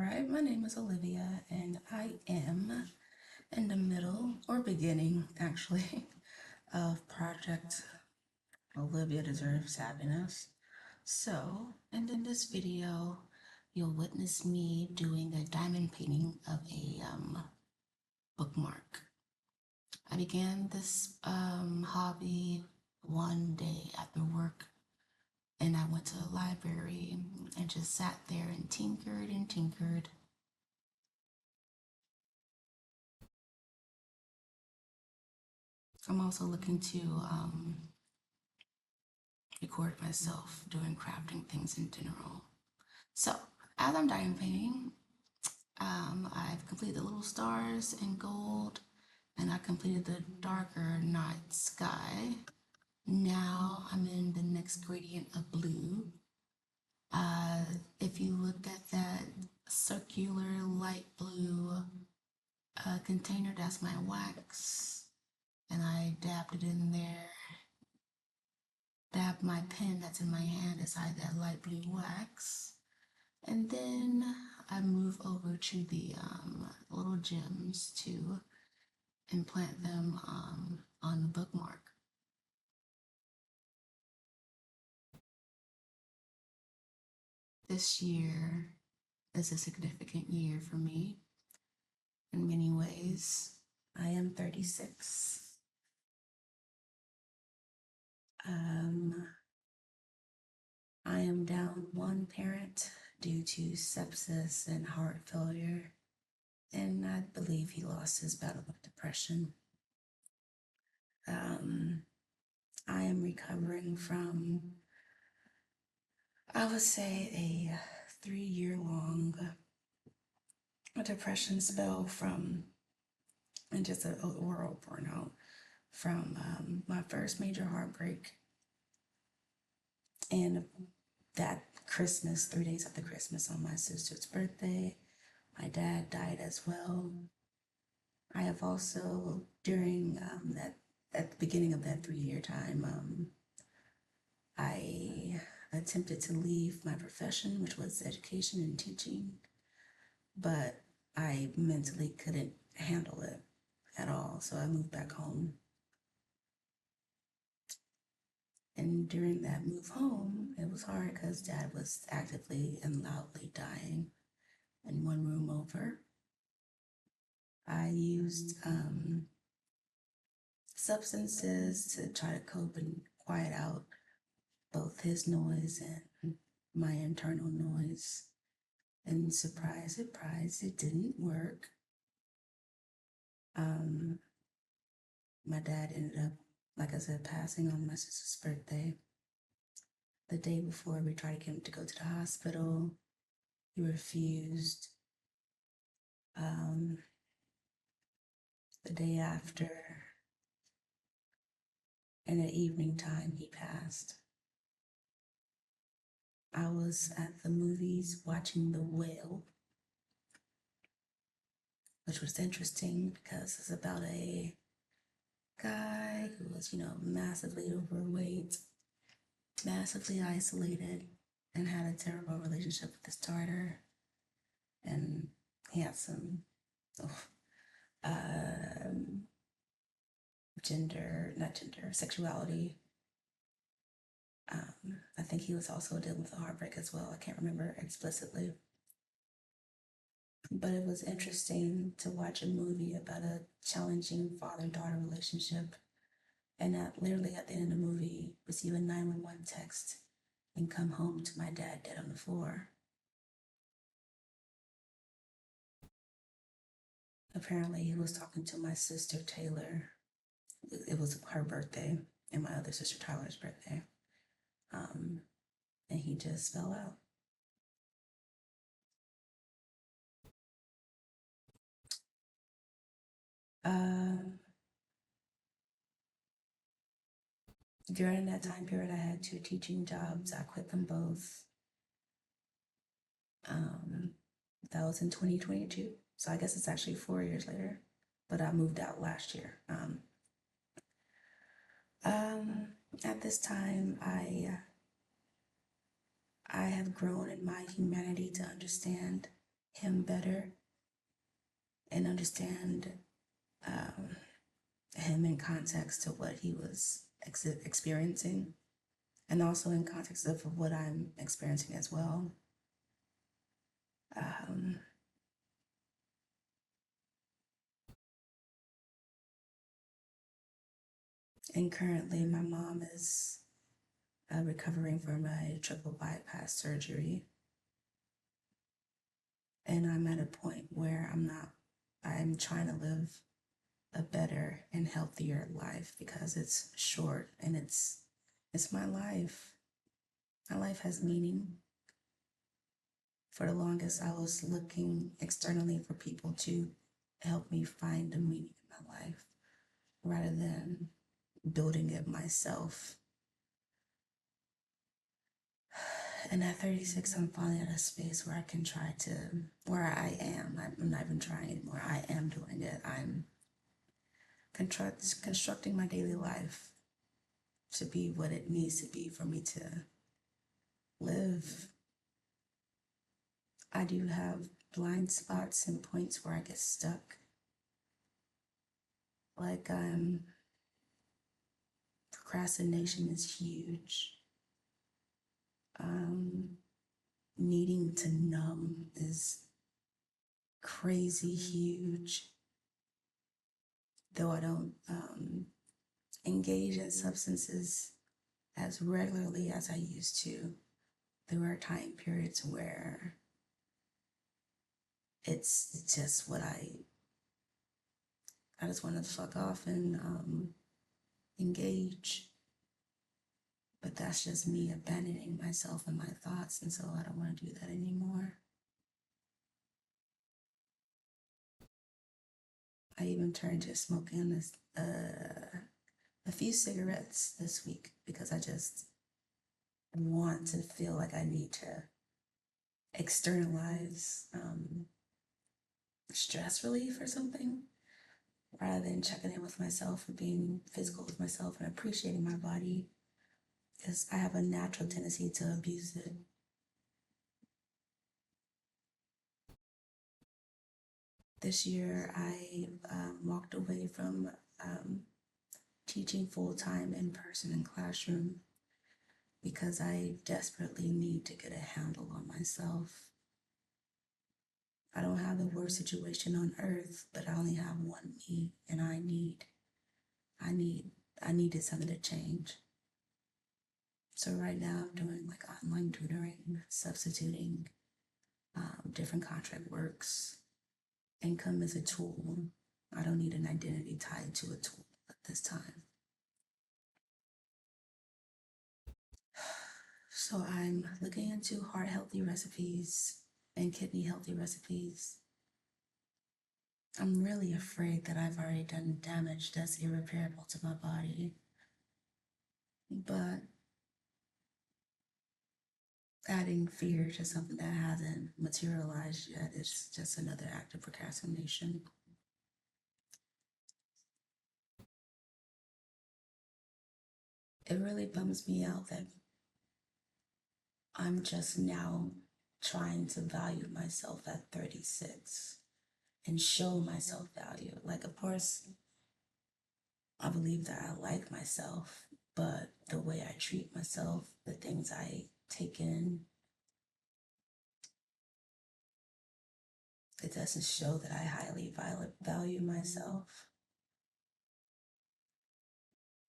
right, my name is Olivia, and I am in the middle or beginning, actually, of Project Olivia Deserves Happiness. So, and in this video, you'll witness me doing a diamond painting of a bookmark. I began this hobby one day after work, and I went to the library and just sat there and tinkered and tinkered. I'm also looking to record myself doing crafting things in general. So, as I'm diamond painting, I've completed the little stars in gold, and I completed the darker night sky. Now I'm in the next gradient of blue. If you look at that circular light blue container, that's my wax, and I dabbed it in there. Dab my pen that's in my hand inside that light blue wax. And then I move over to the little gems to implant them on the bookmark. This year is a significant year for me in many ways. I am 36. I am down one parent due to sepsis and heart failure, and I believe he lost his battle with depression. I am recovering from, I would say, a 3-year long depression spell from, and just a oral burnout from my first major heartbreak. And that Christmas, 3 days after Christmas on my sister's birthday, my dad died as well. I have also, during at the beginning of that 3-year time, I attempted to leave my profession, which was education and teaching, but I mentally couldn't handle it at all, so I moved back home. And during that move home, it was hard because Dad was actively and loudly dying in one room over. I used substances to try to cope and quiet out both his noise and my internal noise. And surprise, surprise, it didn't work. My dad ended up, like I said, passing on my sister's birthday. The day before, we tried to get him to go to the hospital. He refused. The day after, in the evening time, he passed. I was at the movies watching The Whale, which was interesting because it's about a guy who was, massively overweight, massively isolated, and had a terrible relationship with his daughter. And he had some sexuality. I think he was also dealing with a heartbreak as well. I can't remember explicitly. But it was interesting to watch a movie about a challenging father-daughter relationship, and literally at the end of the movie, receive a 911 text and come home to my dad dead on the floor. Apparently, he was talking to my sister Taylor. It was her birthday and my other sister Tyler's birthday. And he just fell out. During that time period, I had 2 teaching jobs. I quit them both. That was in 2022. So I guess it's actually 4 years later, but I moved out last year. At this time, I have grown in my humanity to understand him better and understand um, him in context to what he was experiencing, and also in context of what I'm experiencing as well. Um, and currently, my mom is recovering from a triple bypass surgery. And I'm at a point where I'm trying to live a better and healthier life because it's short and it's my life. My life has meaning. For the longest, I was looking externally for people to help me find the meaning in my life rather than building it myself. And at 36, I'm finally at a space where I can try to, where I am. I'm not even trying anymore. I am doing it. I'm constructing my daily life to be what it needs to be for me to live. I do have blind spots and points where I get stuck. Like, procrastination is huge. Um, Needing to numb is crazy huge. Though I don't engage in substances as regularly as I used to, there are time periods where it's just what I just want to fuck off and engage. But that's just me abandoning myself and my thoughts, and so I don't want to do that anymore. I even turned to smoking a few cigarettes this week because I just want to feel like I need to externalize stress relief or something rather than checking in with myself and being physical with myself and appreciating my body because I have a natural tendency to abuse it. This year, I walked away from teaching full time in person in classroom because I desperately need to get a handle on myself. I don't have the worst situation on earth, but I only have one me, and I need, I needed something to change. So right now, I'm doing like online tutoring, substituting, different contract works. Income is a tool. I don't need an identity tied to a tool at this time. So I'm looking into heart healthy recipes and kidney healthy recipes. I'm really afraid that I've already done damage that's irreparable to my body. But adding fear to something that hasn't materialized yet is just another act of procrastination. It really bums me out that I'm just now trying to value myself at 36 and show myself value. Like, of course, I believe that I like myself, but the way I treat myself, the things I take in, it doesn't show that I highly value myself.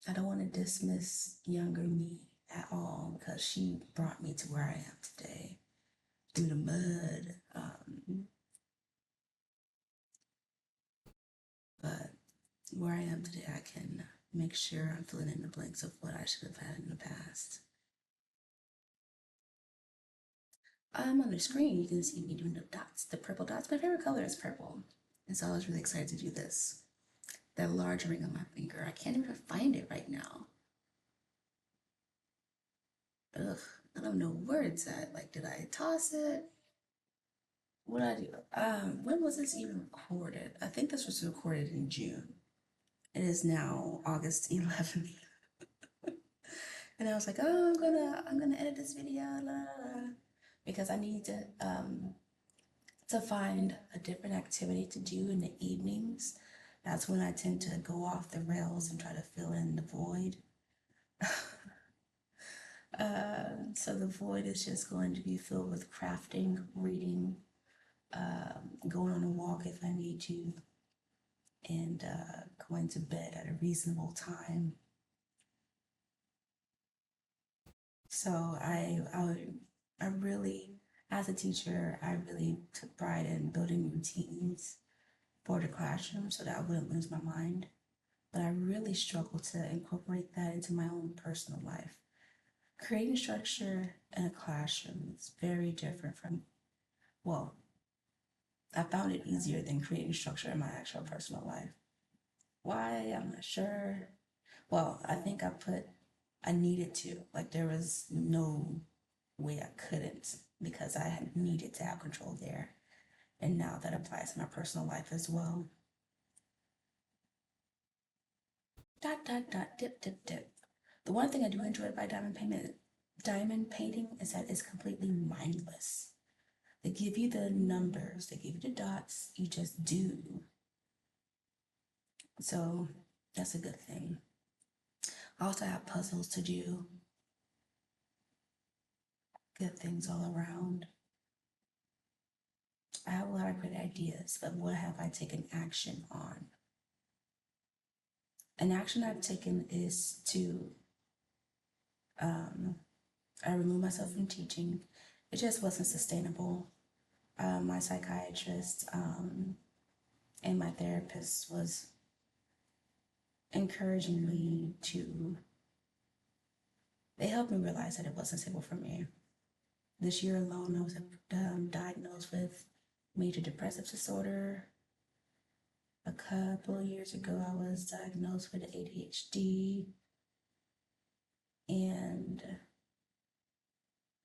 I don't want to dismiss younger me at all because she brought me to where I am today through the mud. But where I am today, I can make sure I'm filling in the blanks of what I should have had in the past. On the screen, you can see me doing the dots, the purple dots. My favorite color is purple. And so I was really excited to do this. That large ring on my finger, I can't even find it right now. Ugh, I don't know where it's at. Like, did I toss it? What did I do? When was this even recorded? I think this was recorded in June. It is now August 11th. And I was like, oh, I'm gonna edit this video, la, la, la, because I need to to find a different activity to do in the evenings. That's when I tend to go off the rails and try to fill in the void. So the void is just going to be filled with crafting, reading, going on a walk if I need to, and going to bed at a reasonable time. So I really, as a teacher, I really took pride in building routines for the classroom so that I wouldn't lose my mind. But I really struggled to incorporate that into my own personal life. Creating structure in a classroom is very different from, well, I found it easier than creating structure in my actual personal life. Why? I'm not sure. Well, I think I needed to. Like, there was no way I couldn't because I had needed to have control there. And now that applies to my personal life as well. Dot, dot, dot, dip, dip, dip. The one thing I do enjoy about diamond painting is that it's completely mindless. They give you the numbers, they give you the dots, you just do. So that's a good thing. I also have puzzles to do, good things all around. I have a lot of great ideas, but what have I taken action on? An action I've taken is to, I removed myself from teaching. It just wasn't sustainable. My psychiatrist and my therapist was encouraging me to, they helped me realize that it wasn't stable for me. This year alone, I was diagnosed with major depressive disorder. A couple of years ago, I was diagnosed with ADHD and,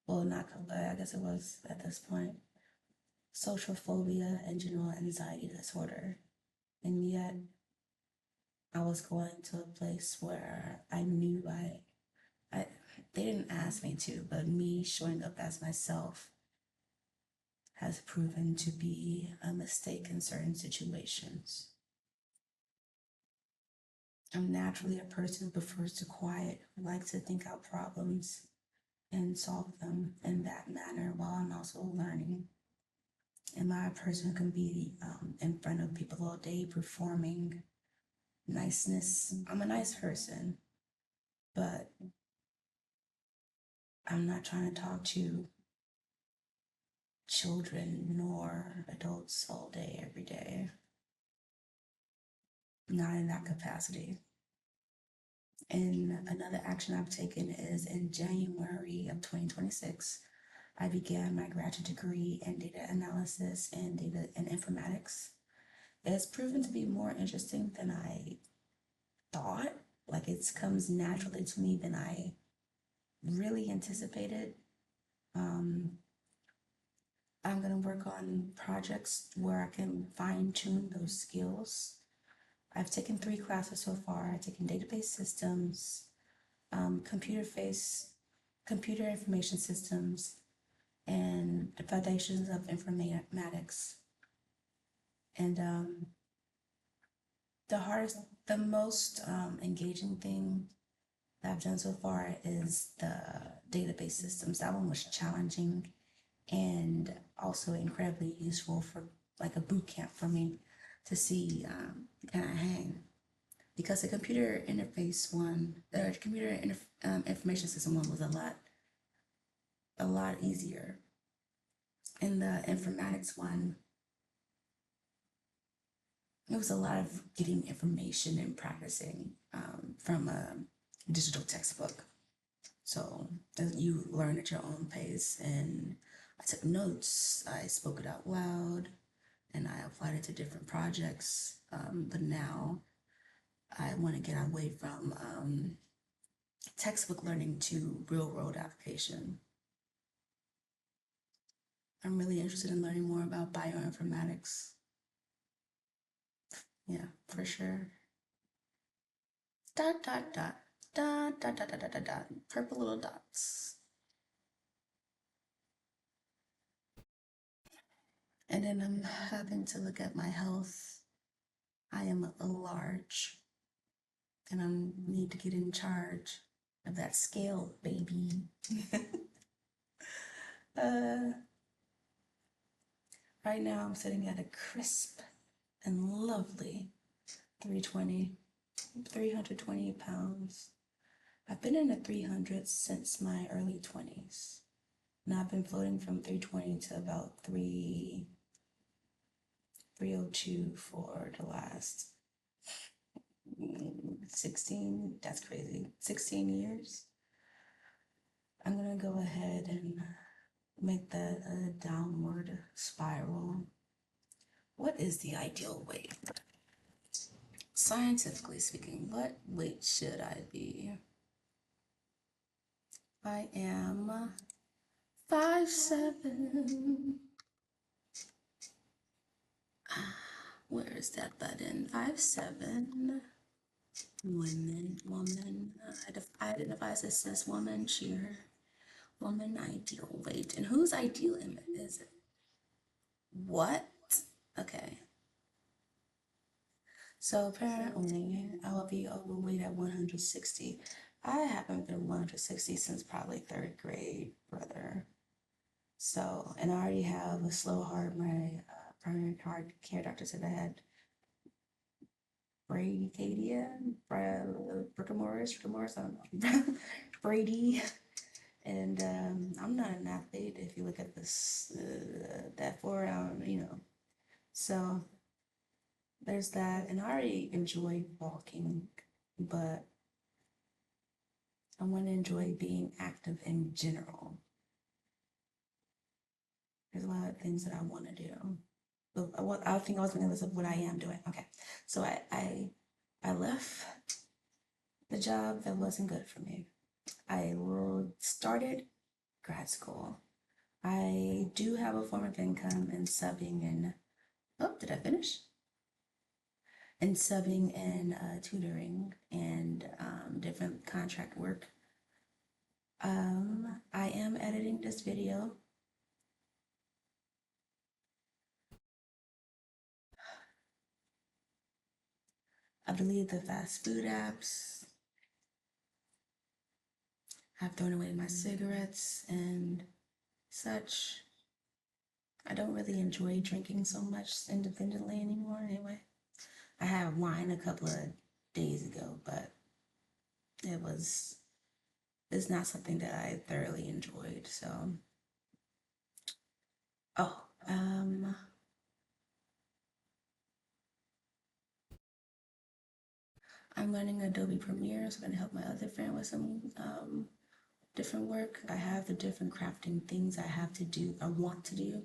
well, not, I guess it was at this point, social phobia and general anxiety disorder. And yet, I was going to a place where I knew I they didn't ask me to, but me showing up as myself has proven to be a mistake in certain situations. I'm naturally a person who prefers to quiet, who likes to think out problems and solve them in that manner while I'm also learning. Am I a person who can be in front of people all day performing niceness? I'm a nice person, but I'm not trying to talk to children nor adults all day, every day. Not in that capacity. And another action I've taken is in January of 2026, I began my graduate degree in data analysis and data and informatics. It has proven to be more interesting than I thought. Like, it comes naturally to me than I really anticipated. I'm going to work on projects where I can fine tune those skills. I've taken 3 classes so far. I've taken database systems, computer information systems, and the foundations of informatics. And the most engaging thing that I've done so far is the database systems. That one was challenging and also incredibly useful for like a boot camp for me to see kind of hang. Because the computer interface one, the information system one was a lot easier. In the informatics one, it was a lot of getting information and practicing from a digital textbook. So you learn at your own pace, and I took notes, I spoke it out loud, and I applied it to different projects. But now I want to get away from textbook learning to real world application. I'm really interested in learning more about bioinformatics. Yeah, for sure. Dot, dot, dot, dot, dot, dot, dot, dot, dot, dot. Purple little dots. And And then I'm having to look at my health. I am a large, and I need to get in charge of that scale, baby. uh, right now, I'm sitting at a crisp and lovely 320, 320 pounds. I've been in the 300s since my early 20s. And I've been floating from 320 to about 302 for the last 16, that's crazy, 16 years. I'm gonna go ahead and make that a downward spiral. What is the ideal weight? Scientifically speaking, what weight should I be? I am 5'7". Where is that button? 5'7". Woman. I identify as a cis woman, cheer. Woman ideal weight. And whose ideal image is it? What? Okay. So apparently I will be overweight at 160. I haven't been 160 since probably third grade, brother. So, and I already have a slow heart. My primary care doctor said I had bradycardia, Brickamorris, I don't know, Brady. And I'm not an athlete. If you look at this, that forearm, So there's that, and I already enjoy walking, but I want to enjoy being active in general. There's a lot of things that I want to do. But I think I was making this of what I am doing. Okay, so I left the job that wasn't good for me. I started grad school. I do have a form of income in subbing and did I finish? In subbing and tutoring and different contract work. I am editing this video. I believe the fast food apps. I've thrown away my cigarettes and such. I don't really enjoy drinking so much independently anymore anyway. I had wine a couple of days ago, but it's not something that I thoroughly enjoyed. So, oh, I'm learning Adobe Premiere, so I'm gonna help my other friend with some different work. I have the different crafting things I have to do, I want to do.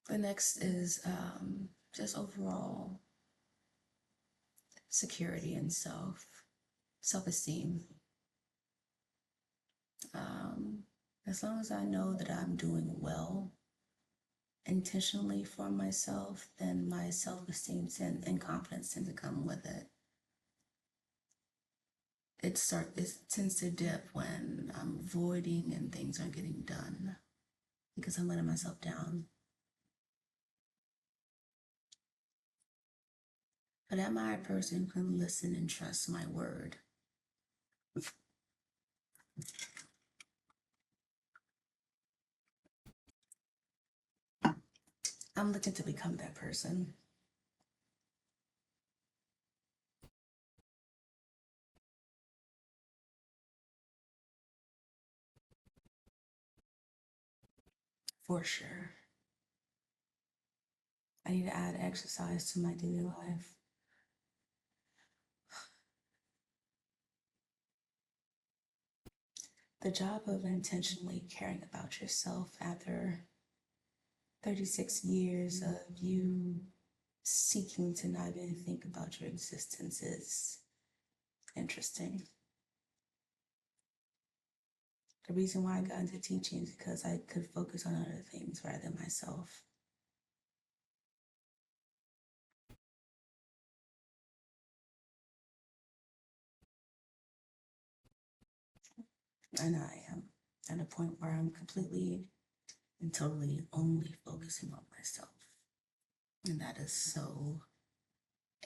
The next is just overall security and self-esteem. As long as I know that I'm doing well intentionally for myself, then my self-esteem and confidence tend to come with it. It tends to dip when I'm avoiding and things aren't getting done because I'm letting myself down. But am I a person who can listen and trust my word? I'm looking to become that person. For sure. I need to add exercise to my daily life. The job of intentionally caring about yourself after 36 years of you seeking to not even think about your existence is interesting. The reason why I got into teaching is because I could focus on other things rather than myself. And I am at a point where I'm completely and totally only focusing on myself. And that is so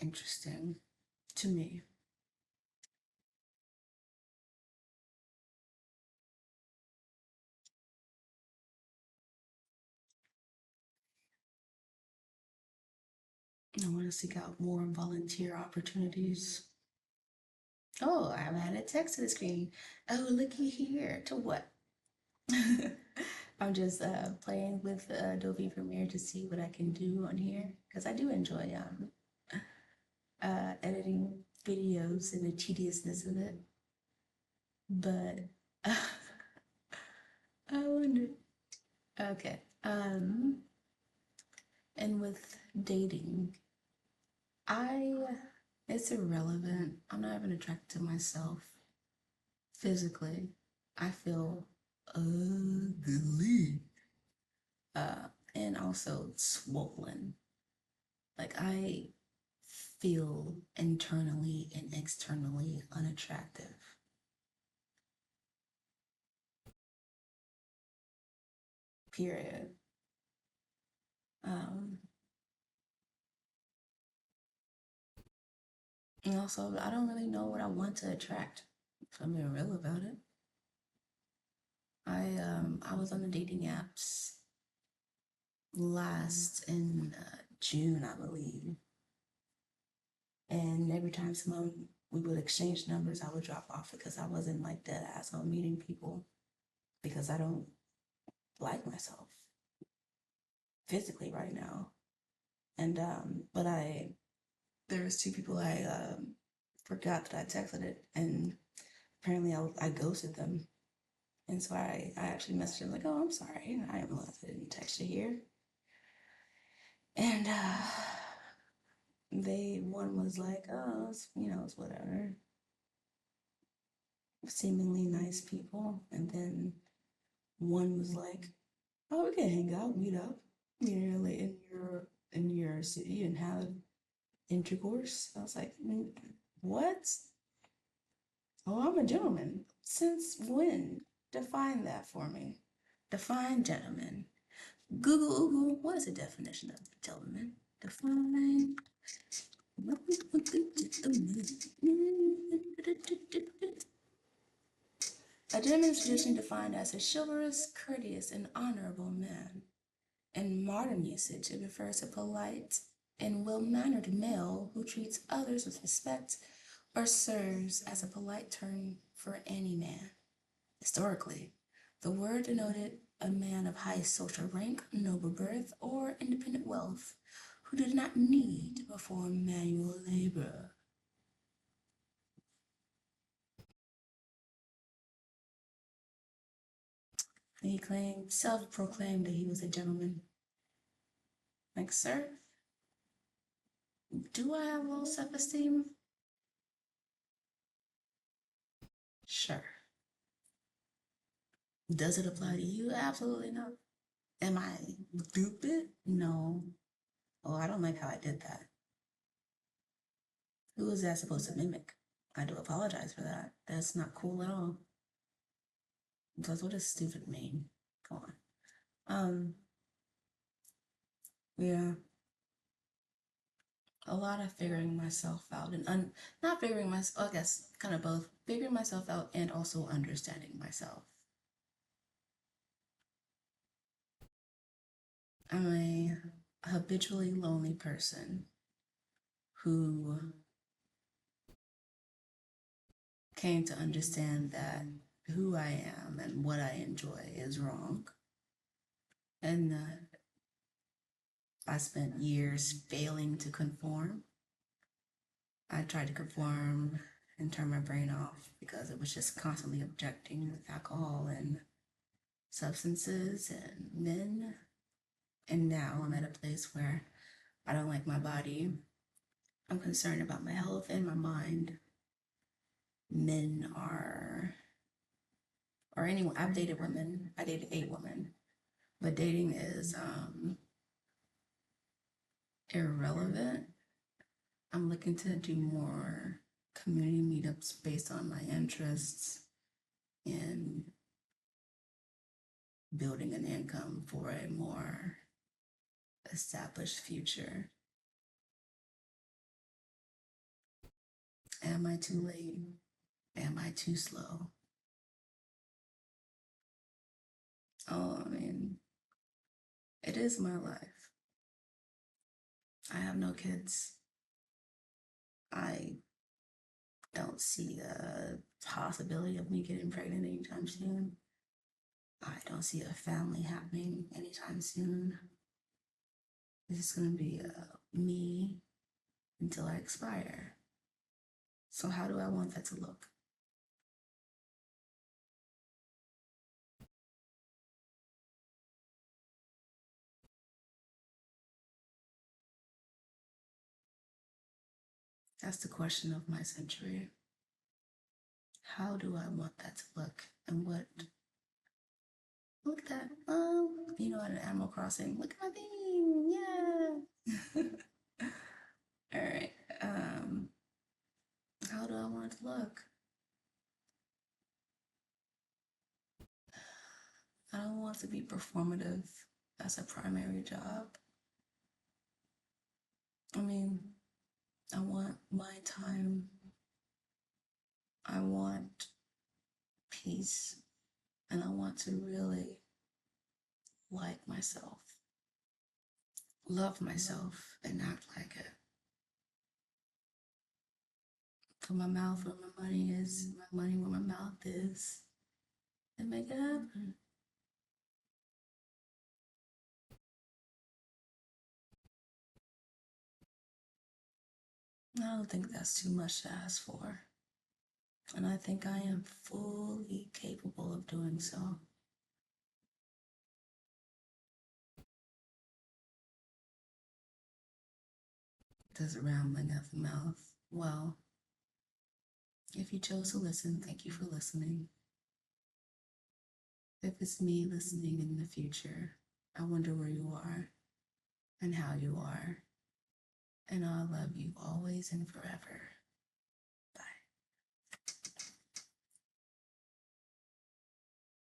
interesting to me. I want to seek out more volunteer opportunities. Oh, I've had a text to the screen. Oh, looky here. To what? I'm just playing with Adobe Premiere to see what I can do on here because I do enjoy editing videos and the tediousness of it. But I wonder. Okay. And with dating, I it's irrelevant. I'm not even attracted to myself physically. I feel ugly. And also swollen. Like I feel internally and externally unattractive. Period. Um, and also I don't really know what I want to attract. If I'm being real about it. I was on the dating apps last in June, I believe. And every time someone we would exchange numbers, I would drop off because I wasn't like dead ass on meeting people because I don't like myself physically right now. And but I there was two people I forgot that I texted it, and apparently I ghosted them. And so I actually messaged them like, oh, I'm sorry, I didn't realize I didn't text you here. And they one was like, oh, it's whatever, seemingly nice people, and then one was like, oh, we can hang out, meet up, like in your city and have intercourse. I was like, what? Oh, I'm a gentleman. Since when? Define that for me. Define gentleman. Google, what is the definition of gentleman? Define. A gentleman is traditionally defined as a chivalrous, courteous, and honorable man. In modern usage, it refers to a polite and well-mannered male who treats others with respect or serves as a polite term for any man. Historically, the word denoted a man of high social rank, noble birth, or independent wealth who did not need to perform manual labor. He claimed, self-proclaimed that he was a gentleman. Like, sir, do I have low self-esteem? Sure. Does it apply to you? Absolutely not. Am I stupid? No. Oh, I don't like how I did that. Who is that supposed to mimic? I do apologize for that. That's not cool at all. Because what does stupid mean? Come on. Yeah, a lot of figuring myself out and not figuring myself, I guess kind of both, figuring myself out and also understanding myself. I'm a habitually lonely person who came to understand that who I am and what I enjoy is wrong. And I spent years failing to conform. I tried to conform and turn my brain off because it was just constantly objecting with alcohol and substances and men. And now I'm at a place where I don't like my body. I'm concerned about my health and my mind. Men are, or anyone, I've dated women. I dated 8 women, but dating is irrelevant. I'm looking to do more community meetups based on my interests in building an income for a more established future. Am I too late? Am I too slow? Oh, I mean, it is my life. I have no kids. I don't see a possibility of me getting pregnant anytime soon. I don't see a family happening anytime soon. It's going to be me until I expire. So, how do I want that to look? That's the question of my century. How do I want that to look? And what? Look at that. At Animal Crossing. Look at my bean. Yeah. All right. How do I want it to look? I don't want to be performative as a primary job. I mean, I want my time. I want peace. And I want to really like myself, love myself, and act like it. Put my mouth where my money is, my money where my mouth is, and make it happen. I don't think that's too much to ask for. And I think I am fully capable of doing so. Does rambling at the mouth. Well, if you chose to listen, thank you for listening. If it's me listening in the future, I wonder where you are and how you are. And I'll love you always and forever.